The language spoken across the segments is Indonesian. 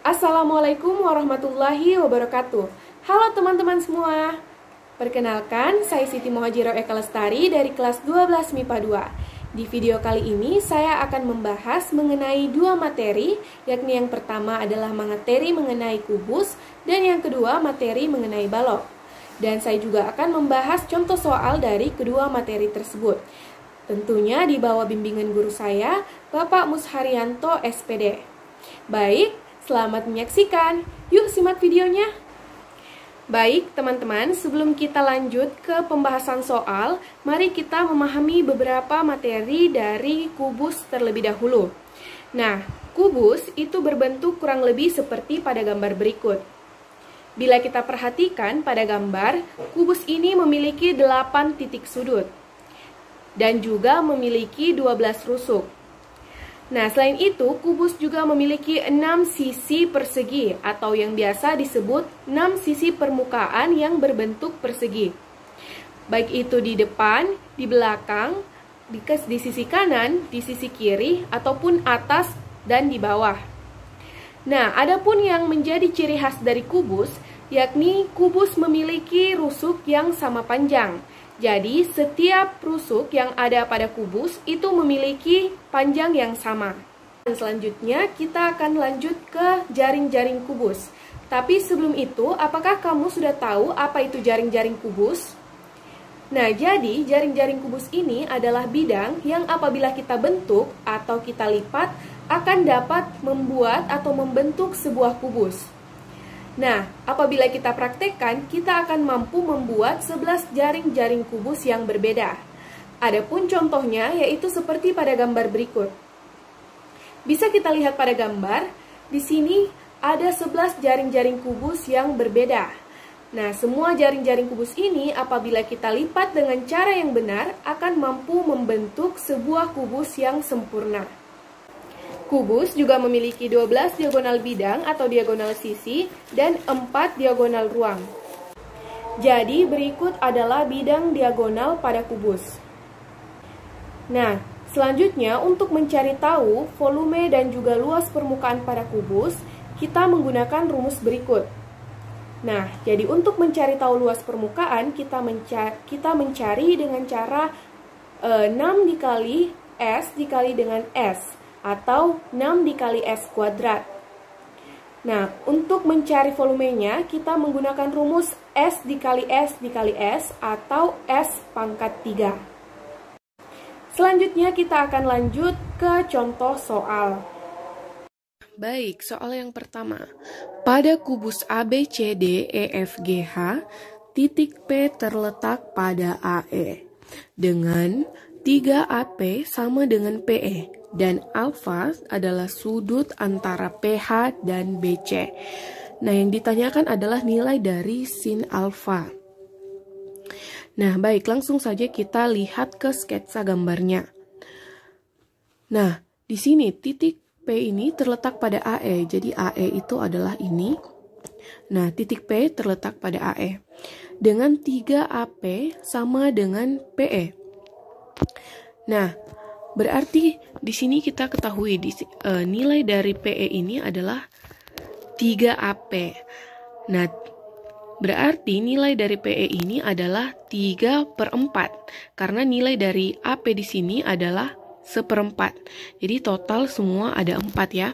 Assalamualaikum warahmatullahi wabarakatuh. Halo teman-teman semua. Perkenalkan, saya Siti Mohajiro Eka Lestari dari kelas 12 MIPA 2. Di video kali ini saya akan membahas mengenai dua materi, yakni yang pertama adalah materi mengenai kubus dan yang kedua materi mengenai balok. Dan saya juga akan membahas contoh soal dari kedua materi tersebut. Tentunya di bawah bimbingan guru saya, Bapak Musharyanto SPD. Baik, selamat menyaksikan. Yuk simak videonya. Baik teman-teman, sebelum kita lanjut ke pembahasan soal, mari kita memahami beberapa materi dari kubus terlebih dahulu. Nah, kubus itu berbentuk kurang lebih seperti pada gambar berikut. Bila kita perhatikan pada gambar, kubus ini memiliki 8 titik sudut dan juga memiliki 12 rusuk. Nah, selain itu, kubus juga memiliki 6 sisi persegi atau yang biasa disebut 6 sisi permukaan yang berbentuk persegi. Baik itu di depan, di belakang, di sisi kanan, di sisi kiri, ataupun atas dan di bawah. Nah, adapun yang menjadi ciri khas dari kubus, yakni kubus memiliki rusuk yang sama panjang. Jadi, setiap rusuk yang ada pada kubus itu memiliki panjang yang sama. Dan selanjutnya, kita akan lanjut ke jaring-jaring kubus. Tapi sebelum itu, apakah kamu sudah tahu apa itu jaring-jaring kubus? Nah, jadi jaring-jaring kubus ini adalah bidang yang apabila kita bentuk atau kita lipat akan dapat membuat atau membentuk sebuah kubus. Nah, apabila kita praktekkan, kita akan mampu membuat 11 jaring-jaring kubus yang berbeda. Adapun contohnya yaitu seperti pada gambar berikut. Bisa kita lihat pada gambar, di sini ada 11 jaring-jaring kubus yang berbeda. Nah, semua jaring-jaring kubus ini apabila kita lipat dengan cara yang benar akan mampu membentuk sebuah kubus yang sempurna. Kubus juga memiliki 12 diagonal bidang atau diagonal sisi dan 4 diagonal ruang. Jadi berikut adalah bidang diagonal pada kubus. Nah, selanjutnya untuk mencari tahu volume dan juga luas permukaan pada kubus, kita menggunakan rumus berikut. Nah, jadi untuk mencari tahu luas permukaan, kita mencari dengan cara 6 dikali S dikali dengan S. Atau 6 dikali S kuadrat. Nah, untuk mencari volumenya, kita menggunakan rumus S dikali S dikali S atau S pangkat 3. Selanjutnya kita akan lanjut ke contoh soal. Baik, soal yang pertama. Pada kubus ABCD EFGH, titik P terletak pada AE dengan 3AP sama dengan PE. Dan alfa adalah sudut antara PH dan BC. Nah, yang ditanyakan adalah nilai dari sin alfa. Nah, baik, langsung saja kita lihat ke sketsa gambarnya. Nah, di sini titik P ini terletak pada AE. Jadi AE itu adalah ini. Nah, titik P terletak pada AE. Dengan 3AP sama dengan PE. Nah, berarti di sini kita ketahui nilai dari PE ini adalah 3AP. Nah, berarti nilai dari PE ini adalah 3/4. Karena nilai dari AP di sini adalah 1/4. Jadi total semua ada 4 ya.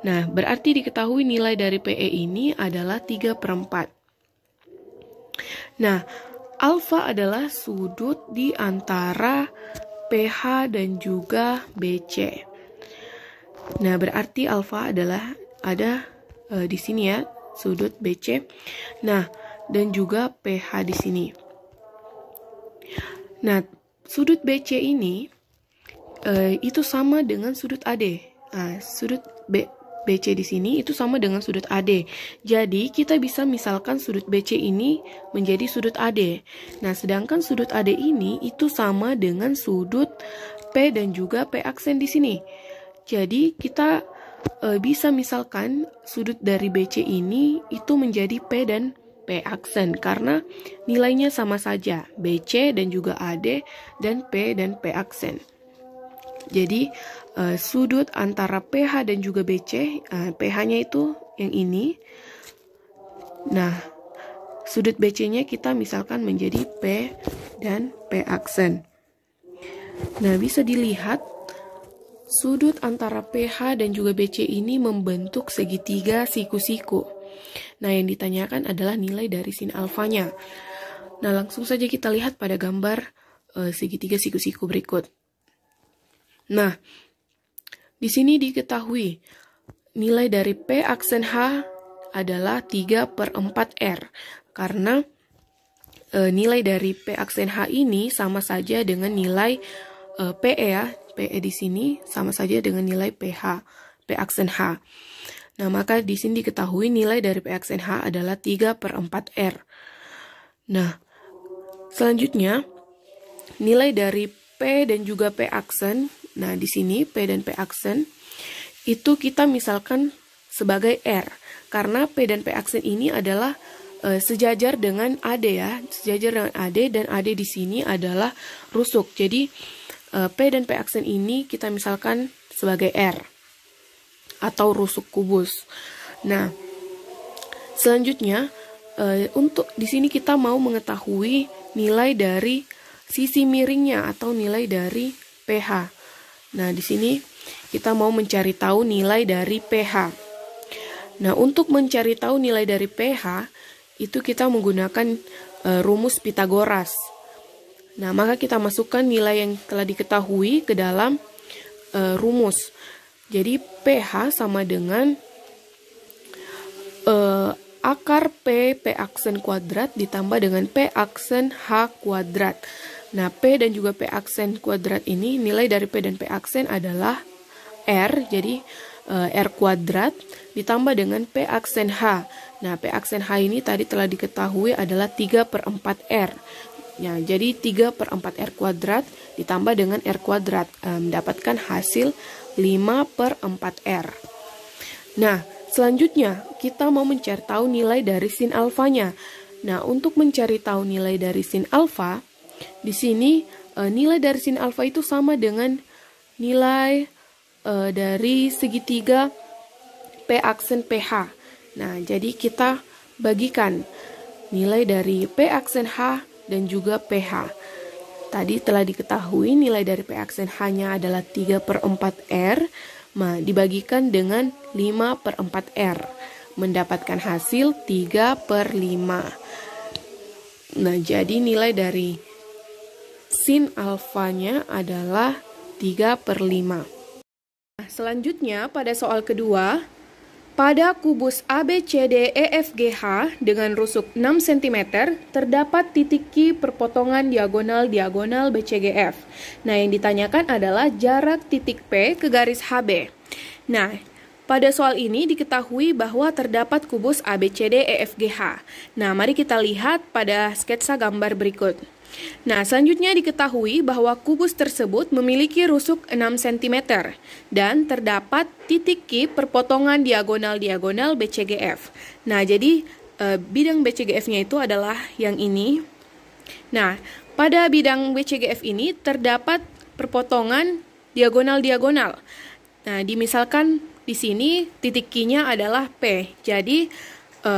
Nah, berarti diketahui nilai dari PE ini adalah 3/4. Nah, alfa adalah sudut di antara PH dan juga BC. Nah, berarti alfa adalah ada di sini ya, sudut BC. Nah, dan juga PH di sini. Nah, sudut BC ini itu sama dengan sudut AD. Nah, sudut BC di sini itu sama dengan sudut AD. Jadi, kita bisa misalkan sudut BC ini menjadi sudut AD. Nah, sedangkan sudut AD ini itu sama dengan sudut P dan juga P aksen di sini. Jadi, kita bisa misalkan sudut dari BC ini itu menjadi P dan P aksen karena nilainya sama saja, BC dan juga AD dan P aksen. Jadi sudut antara PH dan juga BC, PH-nya itu yang ini. Nah, sudut BC-nya kita misalkan menjadi P dan P aksen. Nah, bisa dilihat sudut antara PH dan juga BC ini membentuk segitiga siku-siku. Nah, yang ditanyakan adalah nilai dari sin alfanya. Nah, langsung saja kita lihat pada gambar segitiga siku-siku berikut. Nah, di sini diketahui nilai dari P aksen H adalah 3/4R. Karena nilai dari P aksen H ini sama saja dengan nilai PE ya. PE di sini sama saja dengan nilai PH, P aksen H. Nah, maka di sini diketahui nilai dari P aksen H adalah 3/4R. Nah, selanjutnya nilai dari P dan juga P aksen. Nah, di sini P dan P aksen itu kita misalkan sebagai R. Karena P dan P aksen ini adalah sejajar dengan AD ya. Sejajar dengan AD dan AD di sini adalah rusuk. Jadi P dan P aksen ini kita misalkan sebagai R atau rusuk kubus. Nah, selanjutnya untuk di sini kita mau mengetahui nilai dari sisi miringnya atau nilai dari PH. Nah, di sini kita mau mencari tahu nilai dari PH. Nah, untuk mencari tahu nilai dari PH, itu kita menggunakan rumus Pitagoras. Nah, maka kita masukkan nilai yang telah diketahui ke dalam rumus. Jadi, PH sama dengan akar P aksen kuadrat ditambah dengan P aksen H kuadrat. Nah, P dan juga P aksen kuadrat ini, nilai dari P dan P aksen adalah R, jadi R kuadrat ditambah dengan P aksen H. Nah, P aksen H ini tadi telah diketahui adalah 3/4R. Ya, jadi 3/4R kuadrat ditambah dengan R kuadrat, mendapatkan hasil 5/4R. Nah, selanjutnya kita mau mencari tahu nilai dari sin alfanya. Nah, untuk mencari tahu nilai dari sin alfa, di sini nilai dari sin alfa itu sama dengan nilai dari segitiga P aksen PH. Nah, jadi kita bagikan nilai dari P aksen H dan juga PH. Tadi telah diketahui nilai dari P aksen H-nya adalah 3/4R, dibagikan dengan 5/4R, mendapatkan hasil 3/5. Nah, jadi nilai dari sin alfanya adalah 3/5. Nah, selanjutnya pada soal kedua, pada kubus ABCDEFGH dengan rusuk 6 cm terdapat titik Q perpotongan diagonal-diagonal BCGF. Nah, yang ditanyakan adalah jarak titik P ke garis HB. Nah, pada soal ini diketahui bahwa terdapat kubus ABCDEFGH. Nah, mari kita lihat pada sketsa gambar berikut. Nah, selanjutnya diketahui bahwa kubus tersebut memiliki rusuk 6 cm dan terdapat titik Q perpotongan diagonal-diagonal BCGF. Nah, jadi bidang BCGF-nya itu adalah yang ini. Nah, pada bidang BCGF ini terdapat perpotongan diagonal-diagonal. Nah, dimisalkan di sini titik Q-nya adalah P. Jadi,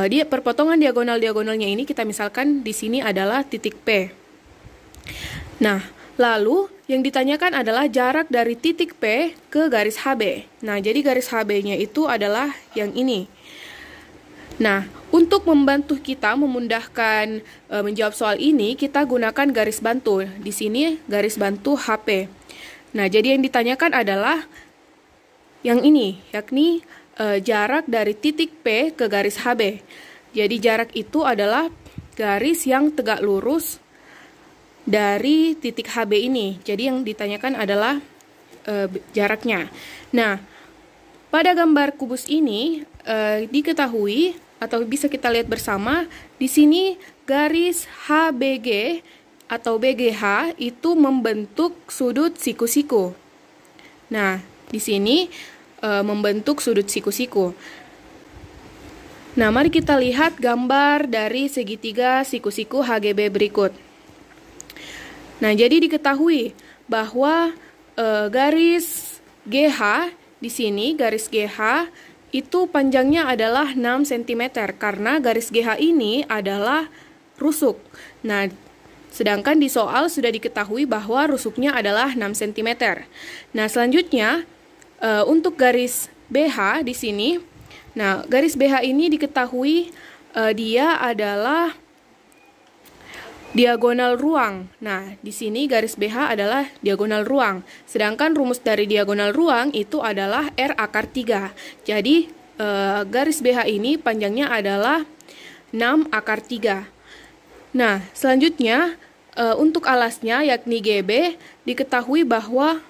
dia perpotongan diagonal-diagonalnya ini kita misalkan di sini adalah titik P. Nah, lalu yang ditanyakan adalah jarak dari titik P ke garis HB. Nah, jadi garis HB-nya itu adalah yang ini. Nah, untuk membantu kita memudahkan menjawab soal ini, kita gunakan garis bantu. Di sini garis bantu HP. Nah, jadi yang ditanyakan adalah yang ini, yakni jarak dari titik P ke garis HB. Jadi jarak itu adalah garis yang tegak lurus dari titik HB ini. Jadi yang ditanyakan adalah jaraknya. Nah, pada gambar kubus ini diketahui atau bisa kita lihat bersama, di sini garis HBG atau BGH itu membentuk sudut siku-siku. Nah, di sini membentuk sudut siku-siku. Nah, mari kita lihat gambar dari segitiga siku-siku HGB berikut. Nah, jadi diketahui bahwa garis GH di sini, garis GH itu panjangnya adalah 6 cm karena garis GH ini adalah rusuk. Nah, sedangkan di soal sudah diketahui bahwa rusuknya adalah 6 cm. Nah, selanjutnya untuk garis BH di sini, nah garis BH ini diketahui dia adalah diagonal ruang. Nah, di sini garis BH adalah diagonal ruang. Sedangkan rumus dari diagonal ruang itu adalah R akar 3. Jadi, garis BH ini panjangnya adalah 6 akar 3. Nah, selanjutnya, untuk alasnya yakni GB, diketahui bahwa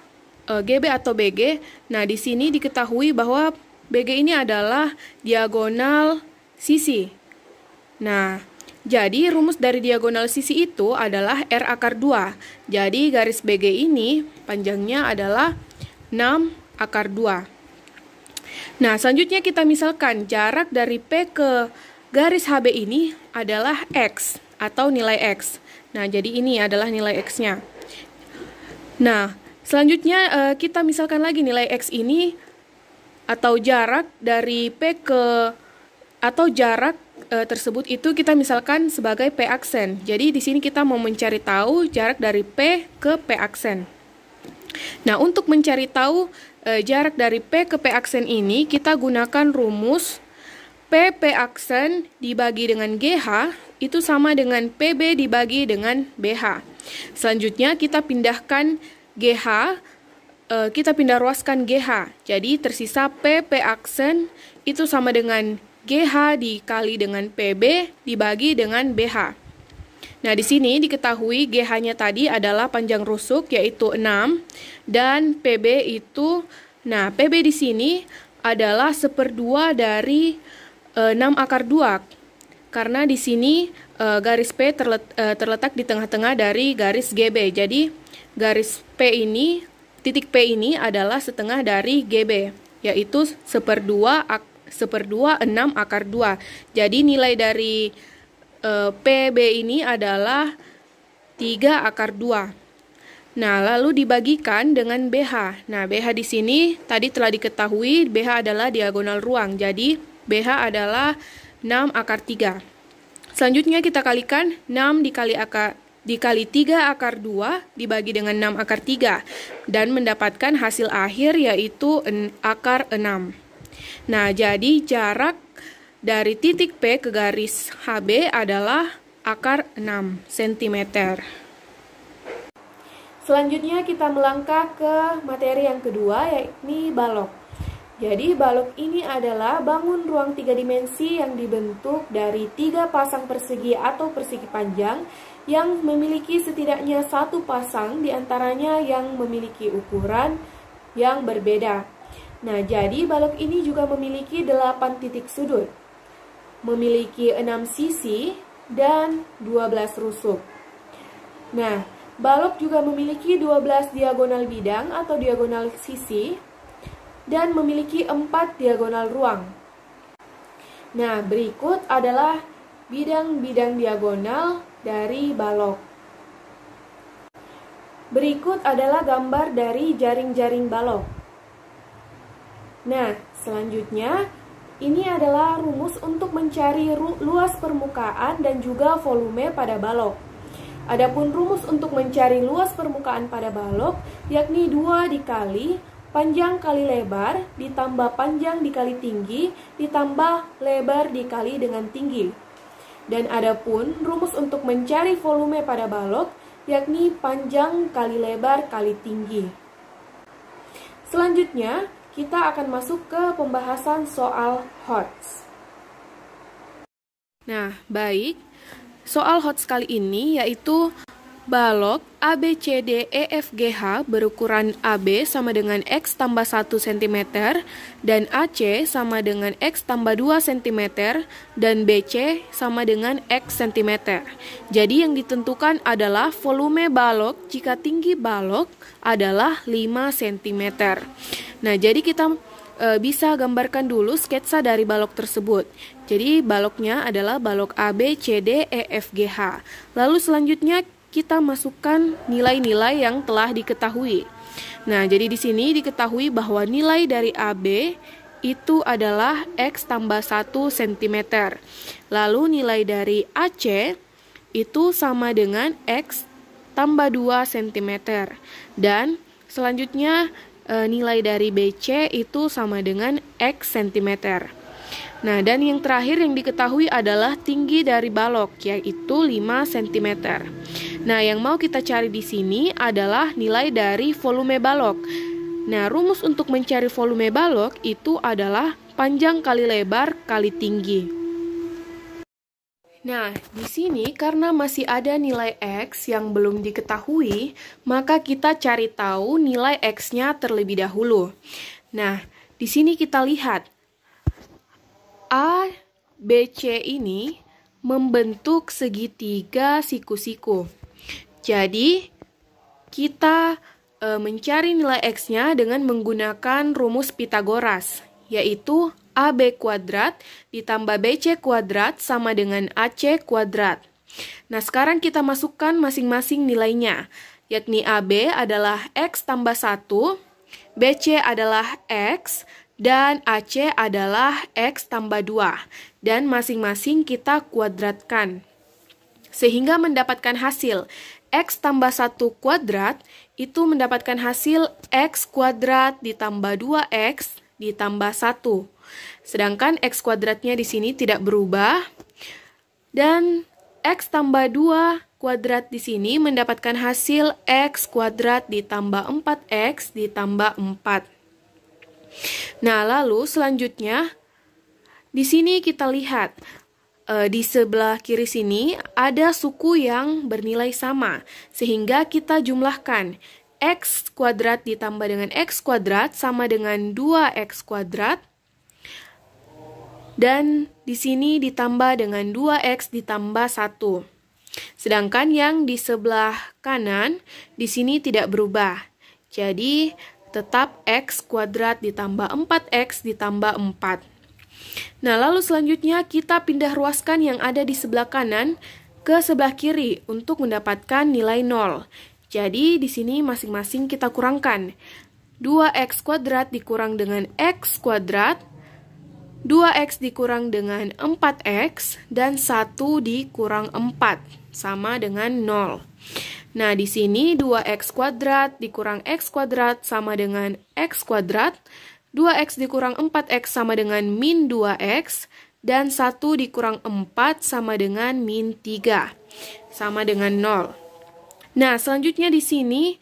GB atau BG, nah di sini diketahui bahwa BG ini adalah diagonal sisi. Nah, jadi rumus dari diagonal sisi itu adalah R akar 2. Jadi garis BG ini panjangnya adalah 6 akar 2. Nah, selanjutnya kita misalkan jarak dari P ke garis HB ini adalah X atau nilai X. Nah, jadi ini adalah nilai X-nya. Nah, selanjutnya kita misalkan lagi nilai X ini atau jarak dari P ke atau jarak tersebut itu kita misalkan sebagai P aksen. Jadi di sini kita mau mencari tahu jarak dari P ke P aksen. Nah, untuk mencari tahu jarak dari P ke P aksen ini, kita gunakan rumus P aksen dibagi dengan GH itu sama dengan PB dibagi dengan BH. Selanjutnya kita pindahkan GH, kita pindah ruaskan GH. Jadi tersisa P aksen itu sama dengan GH dikali dengan PB dibagi dengan BH. Nah, di sini diketahui GH-nya tadi adalah panjang rusuk yaitu 6 dan PB itu, nah PB di sini adalah 1/2 dari 6 akar 2. Karena di sini garis P terletak di tengah-tengah dari garis GB. Jadi garis P ini, titik P ini adalah setengah dari GB, yaitu 1/2 6 akar 2. Jadi nilai dari PB ini adalah 3 akar 2. Nah, lalu dibagikan dengan BH. Nah, BH di sini tadi telah diketahui BH adalah diagonal ruang. Jadi BH adalah 6 akar 3. Selanjutnya kita kalikan 6 dikali 3 akar 2 dibagi dengan 6 akar 3 dan mendapatkan hasil akhir yaitu akar 6. Nah, jadi jarak dari titik P ke garis HB adalah akar 6 cm. Selanjutnya kita melangkah ke materi yang kedua, yakni balok. Jadi balok ini adalah bangun ruang 3 dimensi yang dibentuk dari 3 pasang persegi atau persegi panjang yang memiliki setidaknya 1 pasang diantaranya yang memiliki ukuran yang berbeda. Nah, jadi balok ini juga memiliki 8 titik sudut, memiliki 6 sisi, dan 12 rusuk. Nah, balok juga memiliki 12 diagonal bidang atau diagonal sisi, dan memiliki 4 diagonal ruang. Nah, berikut adalah bidang-bidang diagonal dari balok. Berikut adalah gambar dari jaring-jaring balok. Nah, selanjutnya ini adalah rumus untuk mencari luas permukaan dan juga volume pada balok. Adapun rumus untuk mencari luas permukaan pada balok yakni 2 dikali panjang kali lebar ditambah panjang dikali tinggi ditambah lebar dikali dengan tinggi. Dan adapun rumus untuk mencari volume pada balok yakni panjang kali lebar kali tinggi. Selanjutnya, kita akan masuk ke pembahasan soal HOTS. Nah, baik. Soal HOTS kali ini yaitu balok ABCDEFGH berukuran AB sama dengan X tambah 1 cm dan AC sama dengan X tambah 2 cm dan BC sama dengan X cm. Jadi yang ditentukan adalah volume balok jika tinggi balok adalah 5 cm. Nah, jadi kita bisa gambarkan dulu sketsa dari balok tersebut. Jadi baloknya adalah balok ABCDEFGH. Lalu selanjutnya kita masukkan nilai-nilai yang telah diketahui. Nah, jadi di sini diketahui bahwa nilai dari AB itu adalah X tambah 1 cm. Lalu nilai dari AC itu sama dengan X tambah 2 cm. Dan selanjutnya nilai dari BC itu sama dengan X cm. Nah, dan yang terakhir yang diketahui adalah tinggi dari balok, yaitu 5 cm. Nah, yang mau kita cari di sini adalah nilai dari volume balok. Nah, rumus untuk mencari volume balok itu adalah panjang kali lebar kali tinggi. Nah, di sini karena masih ada nilai X yang belum diketahui, maka kita cari tahu nilai X-nya terlebih dahulu. Nah, di sini kita lihat A, B, C ini membentuk segitiga siku-siku. Jadi, kita mencari nilai X-nya dengan menggunakan rumus Pitagoras, yaitu AB kuadrat ditambah BC kuadrat sama dengan AC kuadrat. Nah, sekarang kita masukkan masing-masing nilainya, yakni AB adalah X tambah 1, BC adalah X, dan AC adalah X tambah 2, dan masing-masing kita kuadratkan. Sehingga mendapatkan hasil X tambah 1 kuadrat itu mendapatkan hasil X kuadrat ditambah 2X ditambah 1. Sedangkan X kuadratnya di sini tidak berubah. Dan X tambah 2 kuadrat di sini mendapatkan hasil X kuadrat ditambah 4X ditambah 4. Nah, lalu selanjutnya di sini kita lihat di sebelah kiri sini ada suku yang bernilai sama, sehingga kita jumlahkan X kuadrat ditambah dengan X kuadrat sama dengan 2X kuadrat, dan di sini ditambah dengan 2X ditambah 1. Sedangkan yang di sebelah kanan di sini tidak berubah. Jadi tetap X kuadrat ditambah 4X ditambah 4. Nah, lalu selanjutnya kita pindah ruaskan yang ada di sebelah kanan ke sebelah kiri untuk mendapatkan nilai 0. Jadi, di sini masing-masing kita kurangkan. 2X kuadrat dikurang dengan X kuadrat, 2X dikurang dengan 4X, dan 1 dikurang 4, sama dengan 0. Nah, di sini 2X kuadrat dikurang X kuadrat sama dengan X kuadrat, 2X dikurang 4X sama dengan min 2X, dan 1 dikurang 4 sama dengan min 3, sama dengan 0. Nah, selanjutnya di sini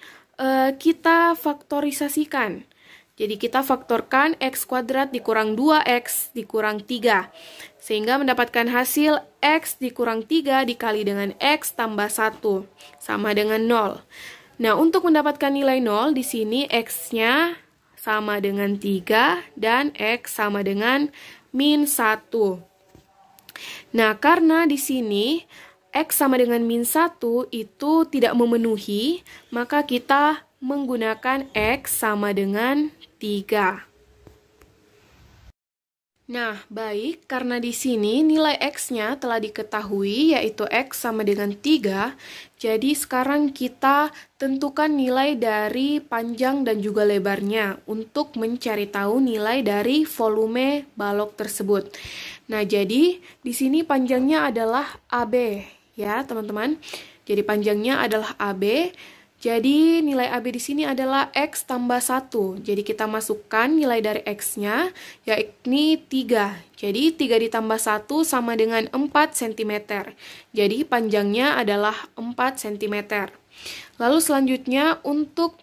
kita faktorisasikan. Jadi kita faktorkan X kuadrat dikurang 2X dikurang 3. Sehingga mendapatkan hasil X dikurang 3 dikali dengan X tambah 1. Sama dengan 0. Nah, untuk mendapatkan nilai 0, di sini X-nya sama dengan 3 dan X sama dengan min 1. Nah, karena di sini X sama dengan min 1 itu tidak memenuhi, maka kita menggunakan X sama dengan 3. Nah, baik, karena di sini nilai X-nya telah diketahui, yaitu X sama dengan 3, jadi sekarang kita tentukan nilai dari panjang dan juga lebarnya untuk mencari tahu nilai dari volume balok tersebut. Nah, jadi di sini panjangnya adalah AB, ya teman-teman. Jadi panjangnya adalah AB. Jadi nilai AB di sini adalah X tambah 1. Jadi kita masukkan nilai dari X-nya, yakni 3. Jadi 3 ditambah 1 sama dengan 4 cm. Jadi panjangnya adalah 4 cm. Lalu selanjutnya untuk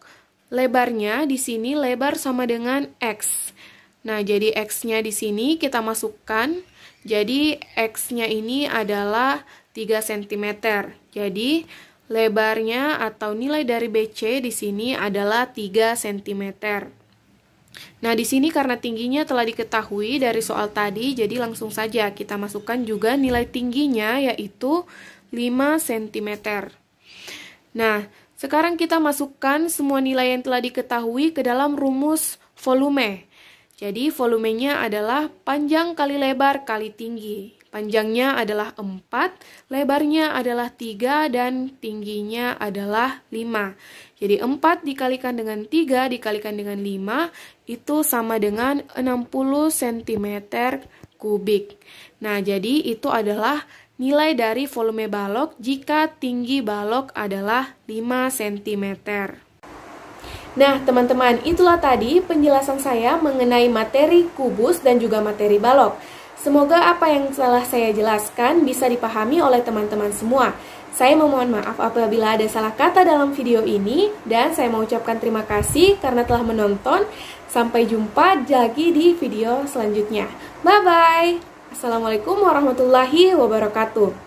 lebarnya di sini lebar sama dengan X. Nah, jadi X-nya di sini kita masukkan. Jadi X-nya ini adalah 3 cm. Jadi lebarnya atau nilai dari BC di sini adalah 3 cm. Nah, di sini karena tingginya telah diketahui dari soal tadi, jadi langsung saja kita masukkan juga nilai tingginya, yaitu 5 cm. Nah, sekarang kita masukkan semua nilai yang telah diketahui ke dalam rumus volume. Jadi, volumenya adalah panjang kali lebar kali tinggi. Panjangnya adalah 4, lebarnya adalah 3, dan tingginya adalah 5. Jadi 4 dikalikan dengan 3 dikalikan dengan 5 itu sama dengan 60 cm kubik. Nah, jadi itu adalah nilai dari volume balok jika tinggi balok adalah 5 cm. Nah, teman-teman, itulah tadi penjelasan saya mengenai materi kubus dan juga materi balok. Semoga apa yang telah saya jelaskan bisa dipahami oleh teman-teman semua. Saya memohon maaf apabila ada salah kata dalam video ini, dan saya mengucapkan terima kasih karena telah menonton. Sampai jumpa lagi di video selanjutnya. Bye-bye. Assalamualaikum warahmatullahi wabarakatuh.